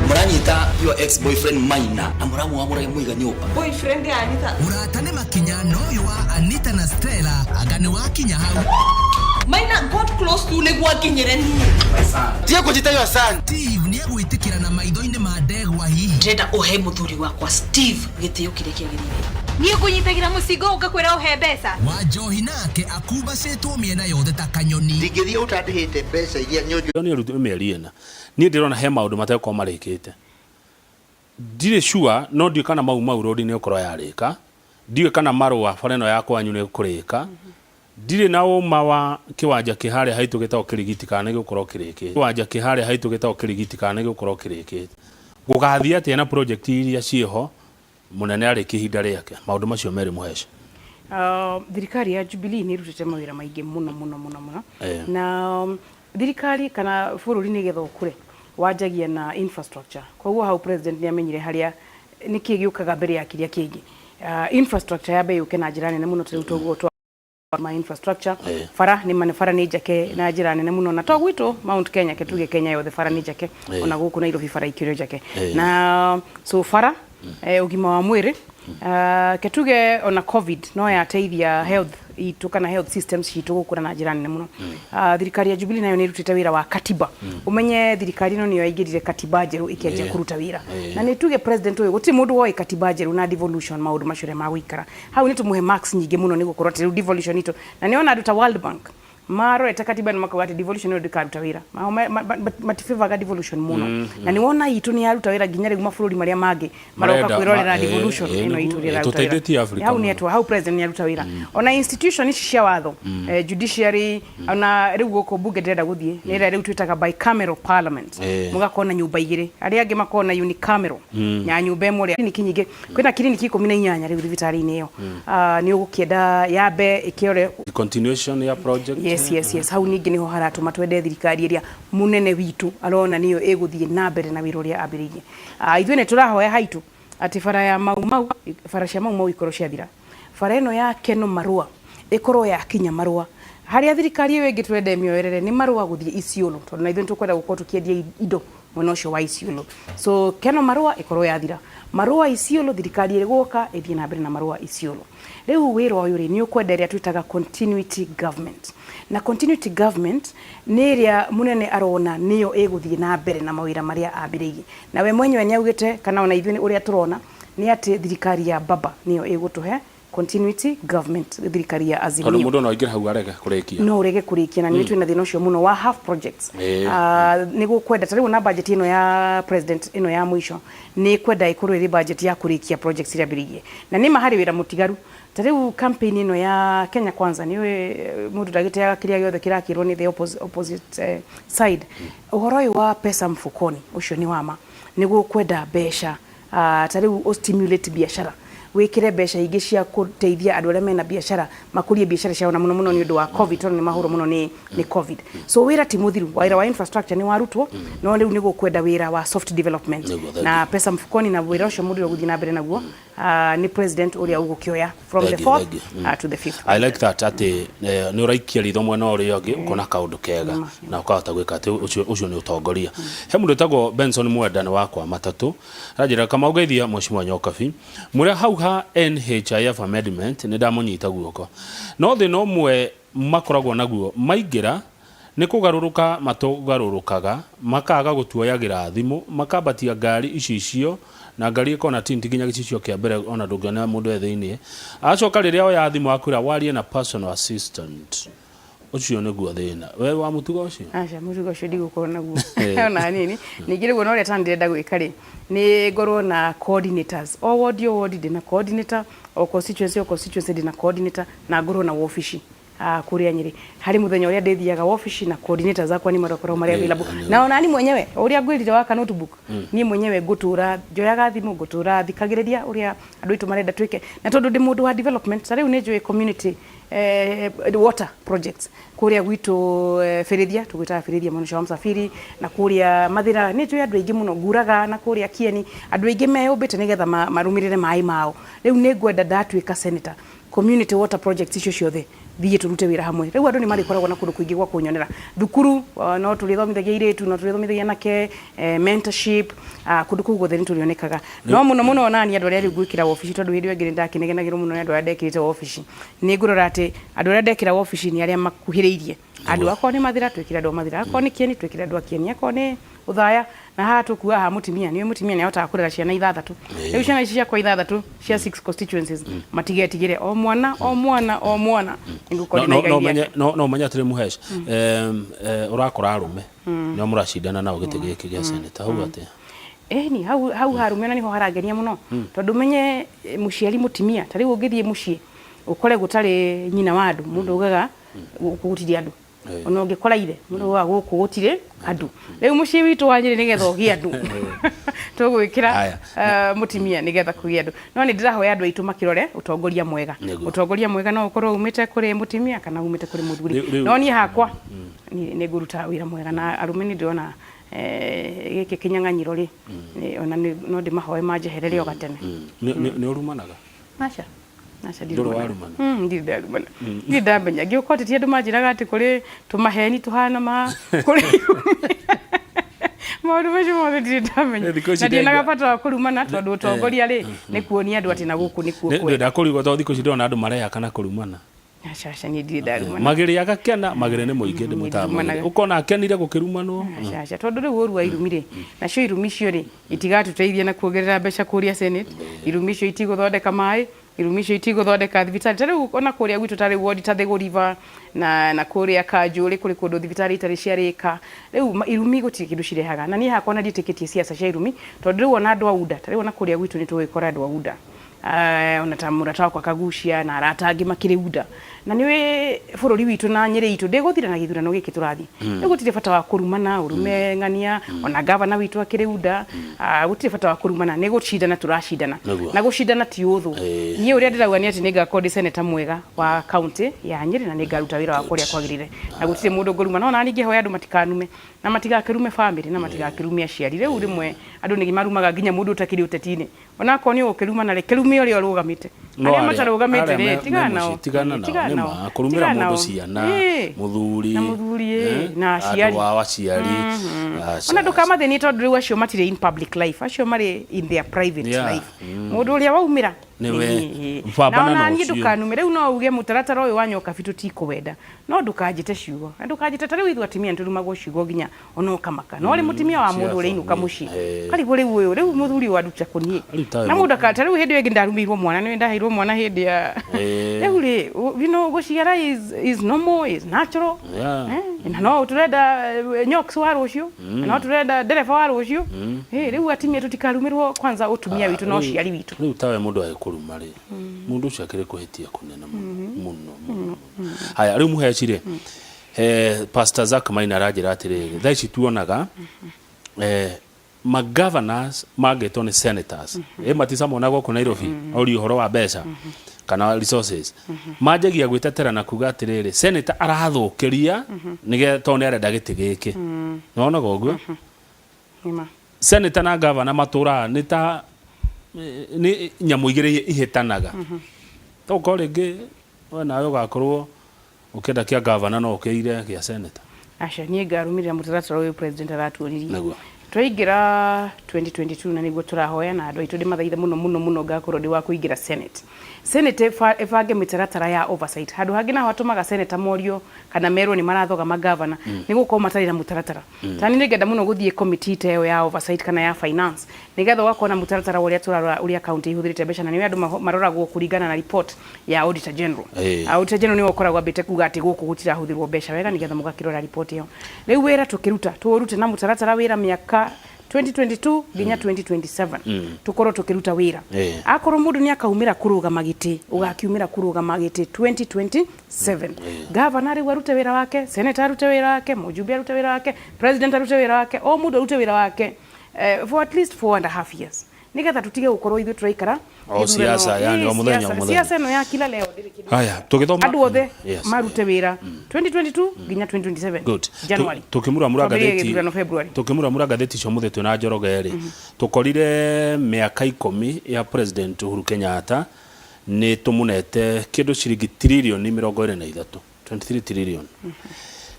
Muranyita your ex-boyfriend Maina na muramu wa muiga nyumba boyfriend ya Anita uratane makinya no yo wa Anita na Stella agane wa kinya hau Maina got close to legwa kinyereni tia kujitayo sana Steve ni agwitikira na maitho-ini ma ndegwa hihi ndenda uhe muthuri wakwa Steve gitio kire kiagirire ni kunyitagira musigo ugakwira uhe mbeca wa Njohi nake akubacitwo miena yothe ta kanyoni ndingithia utandihite mbeca iria nyonju ni rutu meriena ni ndirona he maundu mateko marikite ndire sure no ndio kana mau rodi ni ukoro yarika ndio kana marwa fareno yako anyu ni kurika ndire na uma wa kiwanja kihare haitu gitao kirigitika na gukoro kirike kiwanja kihare haitu gitao kirigitika na gukoro kirike gugathia ati na project iria ciho munene ari kihinda riake maundu macio meri muhesha thirikari ya Jubilee ni rutete mawira maingi muno na thirikari kana bururi ni getho kure wajagia na infrastructure koguo hau president ni amenyire haria niki giukaga mbere ya kiria kingi infrastructure ya beyo kena jirani na muno tutoguo twa ma infrastructure fara ni manefara ni jake na jirani na muno na to gwito Mount Kenya ketuge Kenya yothe fara ni jake ona guku Nairobi fara ikirio jake na so fara ugima wa mwiri ketuge ona covid no ya teithia health itukana health systems citu gukura na jirani na muno thirikari ya Jubilee nayo ni rutite wira wa katiba umenye thirikari no niyo yaigirire katiba jeru ikiaje kuruta wira na ni tuge president uyu guti mundu woi katiba jeru na devolution maundu macure ma gwikara hau ni tumuhe marks nyingi muno ni gukorwo ati devolution ito na niona aduta World Bank maro etakatiba ni makawati devolution no dikaruta wira matifiva ga devolution muno na ni wona itu ni aruta wira ginyare guma bururi maria mage maroka kwirorera devolution ino itu rira tutaidetia Africa hau ni atwa hau president ni aruta wira ona institution ici cia watho judiciary ona riu goko bunge ndenda guthie ni riu twitaga bicameral parliament mugakona nyumba igire aria ange makona unicameral nya nyumba imwe ni kinyige kwina kiriniki 18 riu thibitari-ini iyo ni ugukienda yabe ikiore continuation ya project yes hau ningi niho haratuma twende thirikari iria munene witu arona niyo iguthie na mbere na wiro ria ambiririe ithuĩ ne turahoya haitu ati fara ya mau fara cia mau ikoro cia thira fara ino ya Keno Marua ikorwo ya kinya marua haria thirikari iyo ingi twende mioerere ni marua guthie Isiolo tondu na ithuĩ tukwenda gukorwo tukiendia indo mwena ucio wa Isiolo so keno marua ikorwo yathira marua Isiolo thirikari iguka ithie na mbere na marua Isiolo riu wira uyu ri ni ukwenderia twitaga continuity government na continuity government ni iria munene arona niyo iguthie na mbere na mawira maria ambirigie na we mwenyewe ni augite kana ona ithuĩ uria turona ni ati thirikari ya baba niyo igutuhe continuity government thirikari ya Azimio tondu mundu no ingira hau arege kurikia no urege kurikia na ni twina thina ucio muno wa half projects ni gukwenda tariu na budget ino ya president ino ya mwisho ni kwenda ikorwo iri budget ya kurikia projects iria birigie na ni mahari wira mutigaru tariu campaign ino ya Kenya Kwanza niwe mundu ndagiteaga kiria giothe kirakirwo ni the opposite side uhoro wa pesa mfukoni ucio ni wama ni gukwenda besha tariu o stimulate biashara wikire besha ingi cia kuteithia andu aria mena biashara makurie biashara ciao na muno ni undu wa covid tondu ni mahuro muno ni covid so wira ti muthiru wira wa infrastructure ni warutwo no riu ni gukwenda wira wa soft development na pesa mfukoni na wira ucio mudu guthina mbere naguo ni president uria ugukioya from the 4th to the 5th I like that ati ni uraikia ritho mwena uria ungi ukona kaundu kega na ukahota gwika ati ucio ni utongoria he mundu tagwo Benson Mwendani wakwa matatu rajira kama ugeithia mheshimiwa Nyokabi muria hau ha NHIF amendment ni ndamunyita guoko no thina umwe makoragwo naguo maingira ni kugaruruka matugarurukaga makaga gutuoyagira thimu makabatia ngari icio na ngari ikona tinti ginya gicicio kia mbere ona ndungana mundu ethiini acoka riria oya thimu akwira warie na personal assistant ucio niguo thina we wa mutugo ucio acha mutugo ucio ndigukorwo naguo ona nini ningire guo no ria tandirenda gwika ri ni ngorwo na coordinators o ward dina coordinator o constituency dina coordinator na ngorwo na wabici kuria Nyeri hari muthenya uria ndithiaga wabici na coordinators akwa ni marokoro maria available na ona ni mwenyewe uria ngwirire waka notebook ni mwenyewe ngutura njoyaga thimu ngutura thikagiriria uria andu itu marenda twike na tondu ndi mundu wa development tariu ni njui community water projects kuria gwitu Ferithia tugwita Ferithia mwana wa Msafiri na kuria Mathira ni njui andu aingi muno nguraga na kuria Kieni andu aingi meyumbite nigetha marumirire mai mao riu ni ngwenda ndatwika senator community water projects icio ciothe thie turute wira hamwe riu andu ni mari koragwo na kundu kuingi gwa kunyonera thukuru no turithomithagia iretu no turithomithagia nake mentorship kundu kuu gothe ni turionekaga no muno onani andu aria riu gwikira office tondu hindi wengire ndakinegenagirwo muno andu aria ndekirite office ni ngurora ati andu aria ndekira office ni aria makuhiriirie andu akwa ni Mathira twikira andu Mathira akwa ni Kieni twikira andu Kieni akwa ni Uthaya na haha tukua ha mutimia ni mutimia ni ahota kurera ciana ithathatu riu ciana ici ciakwa ithathatu cia 6 constituencies matigetigire o mwana no manya tire muhesha urakora arume no murashindana nao gite giki gia senator hau ate ni hau harume na niho harangenia muno tondu menye muciari mutimia tari ungithie mucii ukore gutari nyina wa andu mundu ugaga gutiria andu ono ngikora ire mundu wa guku gutire andu riu mucii witu wa Nyeri nigetha ugie andu tugwikira mutimia nigetha kugia andu no ni ndirahoya andu aitu makirore utongoria mwega no ukorwo umite kuri mutimia kana umite kuri muthuri no ni hakwa ni nguruta wira mwega na arume ni ndiona giki kinyang'anyiro ri ona no ndimahoe manjeherere o gatene ni urumanaga Nasha ndirumana ndamenya giukoti ti andu manjiraga ati kuri tumaheni tuhana ma kuri maundu macio mothe ndamenya na ndinaga bata wa kurumana tondu utongoria ri ni kuonia andu ati na guku ni kuo kwe nda kurigwo to thikũ ndona andu mareya kana kurumana acha ni ndirumana magiri agakena magiri ni muingi ndi mutamana ukona akenire gukirumanwo acha tondu ri woru wa irumire na cio irumi cio ri itigatuteithia na kuongerera mbeca kuria senate irumi cio itiguthondeka mai irumi cio itiguthondeka thibitari tari ona kuria gwitu tari ward ta Thego River na kuria Kanjuri kuri kundu thibitari itari ciarika riu irumi gutiri kindu cirehaga na ni hakwa na nditikitie siasa cia irumi tondu riu ona andu auda tari ona kuria gwitu ni tuikora andu auda ona tamura takwa kagucia na aratangi makire uda na niwe bururi witu na Nyeri itu ndiguthira na githurano giki turathi gutire bata wa kurumana urume ngania ona gavana witu akire uda gutire bata wa kurumana ni gucindana turacindana na gucindana ti uthu nie uria ndirauga ni ati ni ngakodi senator mwega wa county ya Nyeri na ni ngaruta wira wa kuria kwagirire na gutire mundu nguruma no na ninge hoya andu matikanume na matigakirume family na matigakirume aciari riu rimwe andu ni marumaga nginya mundu utakiri Ūteti-ini ona ko ni ukiruma na rekerume uri rugamite Aria matarugamite ri tigana nao kurumira mundu ciana muthuri na ciari wa ciari ona ndukamathini tondu riu acio matire in public life acio mari in their private life mundu uria waumira niwe na ni ndukanumire riu no uge mutaratara uyu wa Nyokabi tutikuwenda no ndukajite ciugo ndukajite tari withu atimia nturumagwo ciugo ginya ono kamaka no ri mutimia wa mundu uri inuka muci kari guri uyu riu muthuri wa nducha kunie na mundu akata riu hindi igi ndarumirwo mwana ni ndaheirwo mwana hindi ya riu ri you know guciara is normal, is natural na no turenda nyoks wa rucio no turenda dereva wa rucio riu atimia tutikarumirwo kwanza utumia witu no ciari witu riu tawe mundu ayikuruma ri mundu ucio akire kuhitia kunena muno haya riu muhecire Pastor Zack Maina arajira atiriri thaici tuonaga governors magetwo ni senators matisa monago ku Nairobi ori uhoro wa mbeca kana resources majagia gwitetera na kuga atiriri senator arathukiria nige tone arenda giti giki nona goguo senator na governor matura ni nyamuigire ihitanaga toko ringi nayo gakorwo ukenda kia governor no ukeire kia senator acha nie garumira mutaratara uyu president aratuonirie twaingira 2022 na niguo turahoya na andu aitu ndi mathaitha muno ngakorwo ndi wa kuingira senate evange mitaratara ya oversight handu hangi na watumaga senator morio kana merwo ni marathoga magavana niguo ko matari na mutaratara tani nigenda muno guthie committee teo ya oversight kana ya finance nigetha wakona mutaratara uria turarora uria county ihuthirite mbeca na ni andu maroragwo kuringana na report ya auditor general auditor general ni okoragwo ambite kuga ati guku gutira huthirwo mbeca wega nigetha mugakirora report iyo riu wira turute na mutaratara wira miaka 2022 ginya 2027 tukorwo tukiruta wira akorwo mundu ni akaumira kuruga magiti ugakiumira kuruga magiti 2027 governor ri warute wira wake senator arute wira wake mujumbe arute wira wake president arute wira wake o mundu arute wira wake for at least 4.5 years nigetha tutige gukorwo ithu turaikara siasa yani wa muthenya siasa no ya kila leo haya tugithoma andu othe marute wira 2022 ginya 2027 January tukimuramura gatheti cio muthe twina Njoroge tukorire miaka 10 ya president Uhuru Kenyatta ni tumunete kindu ciringi trilioni 23 23 trillion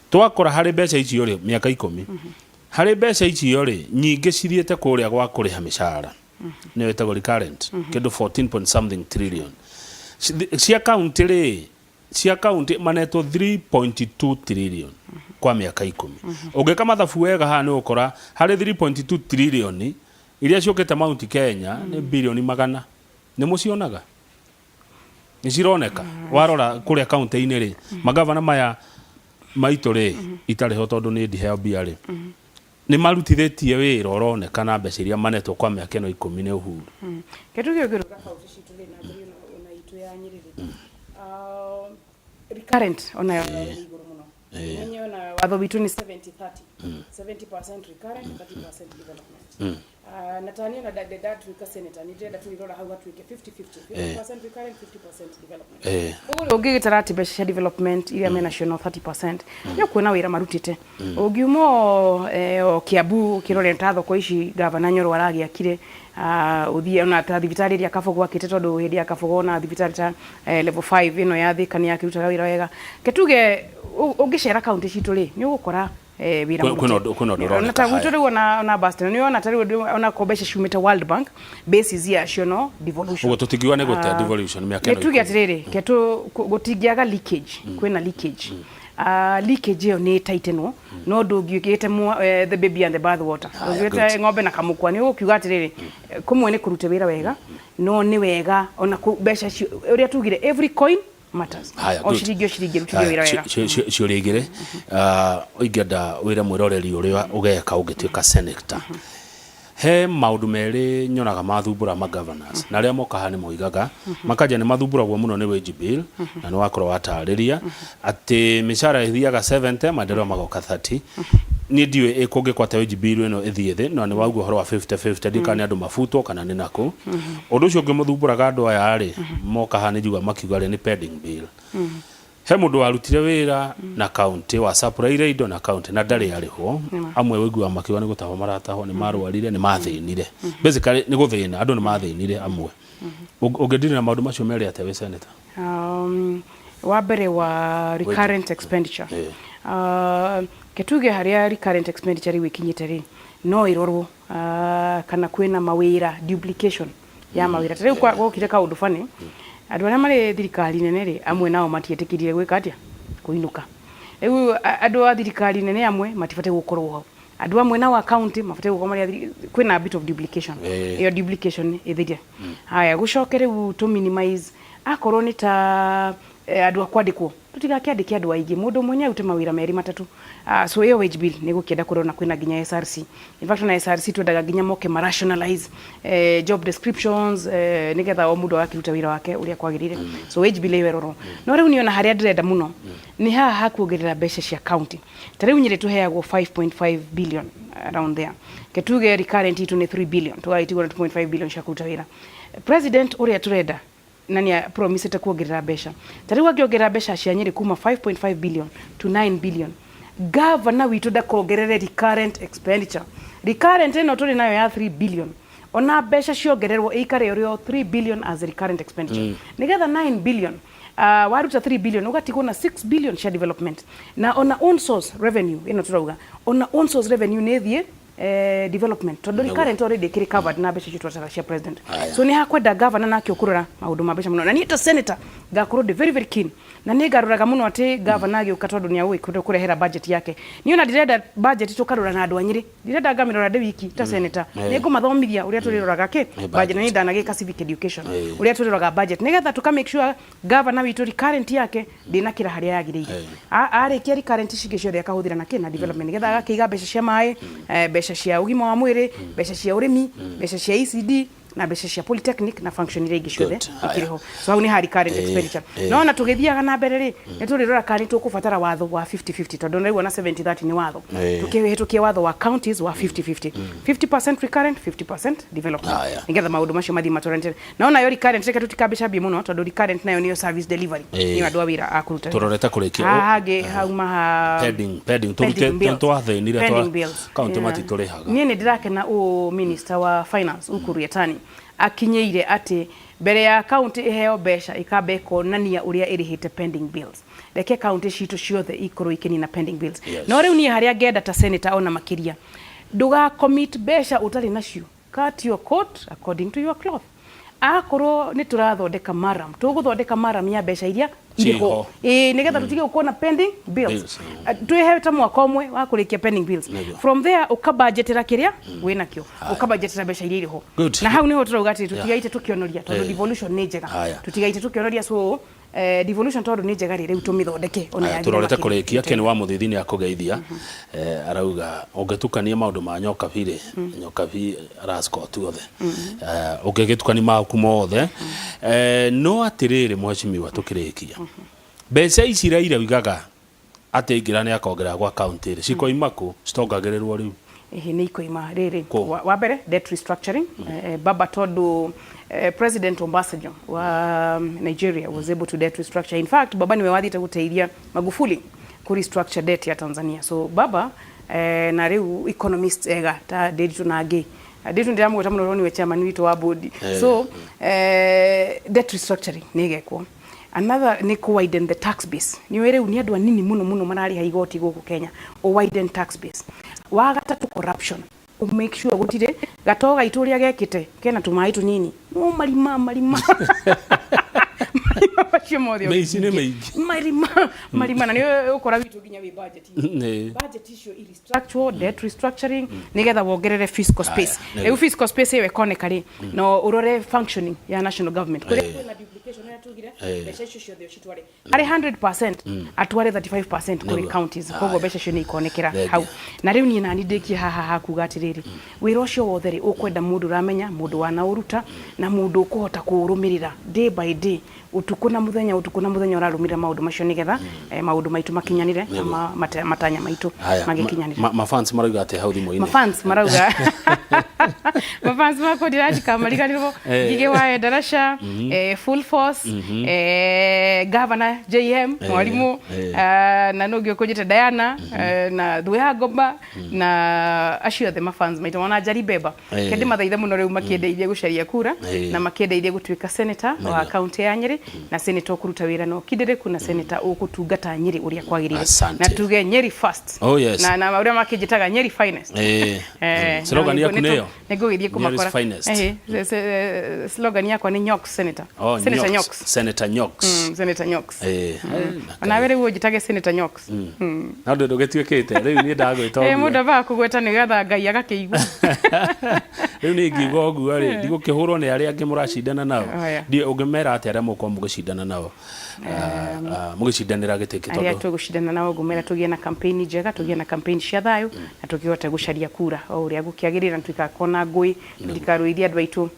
twakora hari mbeca icio ri miaka 10 hari mbeca icio ri nyingi cithiete kuria gwa kuriha mishahara ni wetagwo recurrent kindu 14 point something trillion cia county manetwo 3.2 trillion kwa miaka 10 ungeka mathabu wega ha ni ukora hari 3.2 trillion iria ciokete Mount Kenya ni bilioni 100 ni mucionaga ni cironeka warora kuria county ini ri magavana maya maitu ri itari ho tondu ni ndiheo bia ri ni marutithetie wira uroneka na mbeca iria manetwo kwa miaka ino 10 ni Uhuru ketuge ugiruka kauti citu ri na mbere ona itu ya Nyerere recurrent ona ya iguru muno nenye ona watho bitu ni 70-30 70% recurrent 30% development na tani na that wika senator ni ndenda tulirora hau atuike 50-50 50% recurrent 50% development ugigitara mbeca development iria me national 30% yo kuona wira marutite ugiumo Kiambu kirore ntatho kwa ici governor Nyoro aragiakire uthia na thibitari iria kafogo akite tondu hindi ya kafogo na thibitari ta level 5 ino ya thikani yakiruta wira wega ketuge ungicera county citu ri ni ugukora wira kuno ndorona na tagutu ri ona Boston ni ona tari ona kombesha shumite World Bank basis ya ciono devolution ugo tutigiwa ne gote devolution miaka ino ketuge atiriri ketu gutigiaga leakage kwina leakage leakage yo ni tightenwo no ndungiugite the baby and the bath water ugite ng'ombe na kamukwa ni ukiuga atiriri kumwe ni kurute wira wega no ni wega ona kubesha uria tugire every coin matters o ciringi rutire wira wega ciorigire ingenda wira mwiroreri uria ugeka ungituika senator he maundu meri nyonaga mathumbura ma governors na ria moka hani moigaga makaja ni mathumburagwo muno ni wage bill na ni wakorwo watariria ati mishara ithiaga 70 madero magoka 30 ni ndiwe ikungikwata wage bill ino ithie thi no ni waugo horo wa 50-50 dikani andu mafutwo kana ni nako undu ucio ngimuthumburaga andu aya ari moka hani juga makiuga ni pending bill he mundu warutire wira na county wa supply indo na county na ndari ariho amwe wigua makiwa ni gutaho marataho ni marwarire ni mathinire basically ni guthina andu ni mathinire amwe ugedini na maundu macio meri ate we senator wa mbere wa recurrent expenditure ketuge haria recurrent expenditure ri wikinyite ri no irorwo kana kwina mawira duplication ya mawira tari kwa gukire ka undu fani andu aria mari thirikari nene ri amwe nao matietikirire gwika atia kuinuka riu andu a thirikari nene amwe matifate gukorwo ho andu amwe nao account mafate gukorwo mari kwina a bit of duplication iyo duplication ithiria haya gucokere to minimize akorwo ni ta andu akwandikwo tutigakiandike andu aingi mundu mwenye ute mawira meri matatu so iyo wage bill ni gukienda kurona kwina ginya SRC in fact na SRC twendaga ginya moke ma rationalize job descriptions nigetha o mundu akiruta wira wake uria kwagirire so wage bill iweroro no riu niona haria ndirenda muno ni haha hakuongerera mbeca cia county tariu nyire tuheagwo 5.5 billion around there ketuge recurrent itu ni 3 billion tuaitigwo 2.5 billion cia kuruta wira president uria turenda nani promise te kuongerera mbeca tari wakiongerera mbeca cia nyiri kuma 5.5 billion to 9 billion governor witu da kuongerere recurrent expenditure recurrent eno tuli nayo ya 3 billion ona mbeca ciongererwo ikare rio 3 billion as recurrent expenditure nigetha 9 billion waruta 3 billion ugatigwo na 6 billion cia development na ona own source revenue eno turauga ona own source revenue ne thie development to recurrent already kiri covered na mbeca citu cia president so ni hakwenda governor nakio kurora maundu ma mbeca muno na ni ta senator gakoro de very very keen na ni garuraga muno ati governor agio katondu ni awi kurehera budget yake ni ona direnda budget to karura na andu anyiri direnda ngamirora de wiki ta senator ni ngumathomithia uria turiroraga ke budget ni ndanagika civic education uria turiroraga budget nigetha tuka make sure governor witu recurrent yake dina kira haria yagiriire ari kiri current cigicio ria kahuthira na kina development nigetha agakiga mbeca cia mai mbeca cia ugima wa mwiri mbeca cia urimi mbeca cia ECD na mbeca cia polytechnic na function ire ingi ciothe ikiriho so hau ni hari current expenditure no na tugithiaga na mbere ri ni turirora kani tukubatara watho wa 50-50 tondu ndirigwo na 70-30 ni watho tukihitukia watho wa counties wa 50-50 50% recurrent 50% development nigetha maundu macio mathi matorrent no na yo recurrent reke tutikambisha bi muno tondu recurrent nayo niyo service delivery ni andu awira akuruta turoreta kurikia hage hauma ha pending twathenire twa county mati turihaga ni ndirakena o minister wa finance ukuru yatani akinyeire ati mbere ya county iheo mbeca ikambe konania uria irihite pending bills reke county citu ciothe ikoro ikini na pending bills no riu ni haria ngenda ta senator ona makiria nduga commit mbeca utari nacio cut your coat according to your cloth akoro ni turathondeka maram tuguthondeka maram ya mbeca iria iriho nigetha tutige ukona pending bills tuhewe ta mwaka omwe wa kurikia pending bills from there ukabudgetera kiria wina kio ukabudgetera mbeca iria iriho na hau niho turauga ati tutigaite tukionoria tondu devolution ni njega tutigaite tukionoria so devolution tondu ni njega riu tumithondeke ona ya turorete kurikia keni wa muthithini akugeithia arauga ungetukania maundu ma Nyokabi Nyokabi rascot othe ungegitukania maku mothe no atiriri mweshimiwa tukirikia mbeca ici iraira wigaga ate ingirane akongera gwa county ri cikoimaku citongagirirwo riu ni ikoima riri wa mbere debt restructuring baba tondu President Obasanjo wa Nigeria was able to debt restructure. In fact, baba ni mewathite guteithia Magufuli ku restructure debt ya Tanzania. So baba na riu economist ega ta Deditu na Ngei. Deditu ndiramugweta muno ni we chairman witu wa board. So debt restructuring ni gekwo. Another ni ku widen the tax base. Ni were uni andu anini muno marari ha igoti guku Kenya. O widen tax base. Wa gatatu corruption. Make sure gutire gatoga ituria gekite kena tumai tunini no marima bashio modio marima na ni ukora vitu ginya we budget issue ili structure debt restructuring nigetha wongerere fiscal space fiscal space iwe konekari no urore functioning ya national government kuri na duplication ya tugire besha issue de shitware ari 100% atware 35% kuri counties kogo besha issue ni konekera hau na riu ni nani ndiki haha kugatiriri wira ucio wothe ri ukwenda mundu ramenya mundu wana uruta na mundu ukuhota kurumirira day by day utuku na muthenya urarumira maundu macio nigetha maundu maitu makinyanire matanya maitu magikinyanire ma fans marauga ate hau thimo-ini ma fans marauga Mafans mako diraji kamalika nilvo gige wa darasha full force governor JM mwalimu na nogyo kujita Diana na Duya Gomba na ashio the mafans maita wana jari beba kende mathaitha muno riu makiendeithia gucaria kura na makiendeithia gutuika senator wa county ya Nyeri na senator kuruta wira no kidereku na senator ukutungata Nyeri uria kwagirire na tuge Nyeri first na uria makijitaga Nyeri finest slogan yaku neyo nego githie kumakora slogan yakwa ni Nyoks senator senator Nyoks senator Nyoks na were ujitage senator Nyoks na ndo getiwekete riu ni ndagwita muda ba kugweta ni gatha ngai agakiigua riu ni ngiuga ogu ari ndigukihurwo ni aria angi muracindana nao ndi ungimera ati aria mukwa mugicindana nao mugicindanira gitiki tondo aria tugucindana nao ngumera tugie na campaign njega tugie na campaign cia thayo na tukihota gucaria kura o uria gukiagirira twikakona ngui ndikaruithia andu aitu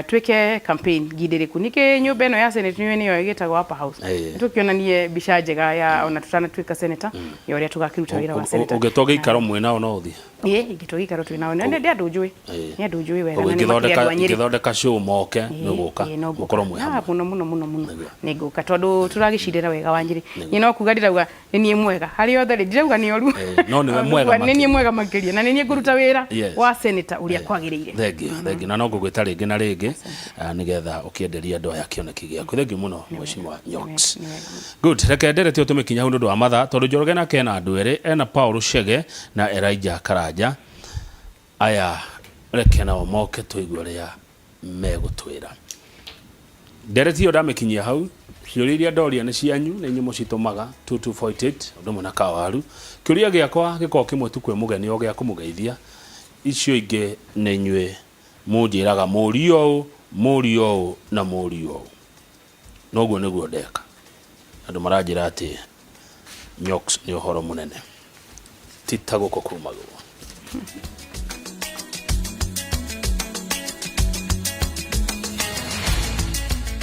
tweke campaign gidiriku nike nyumba eno ya senate niyo igitagwo upper house tukionanie bica njega ya ona tutana twika senator ya uria tugakiruta wira wa senator ugetoge ikaro mwena ona uthi igitoge ikaro twina ona ndi andujui ni andujui wega na ngithondeka show moke nuguka mukoro mwe muno niguka tondu turagicindira wega wa Nyeri nyino kuga ndirauga ni mwega hari othe ndirauga ni oru no ni mwega ni mwega makiria na ni nguruta wira wa senator uria kwagirire thegi na no ngugwita ringi na ringi nigetha ukienderia andu aya kioneki giaku thegi muno mheshimiwa Nyoks good reke nderete utumikinya hundu wa matha tondu Njoroge na Kena andu eri ena Paul Shege na Elijah Karanja aya reke na moke tuigwe ria megutwira ndereti yo ndamikinyia hau ciuriria ndoria ni cianyu ni nyumo citumaga 2248 undu mona kawaru kiuria giakwa giko kimwe tu kwe mugeni o gia kumugeithia icio inge ni nywe munjiraga murio na murio noguo niguo ndeka andu maranjira ati Nyoks ni uhoro munene titaguko kumagwo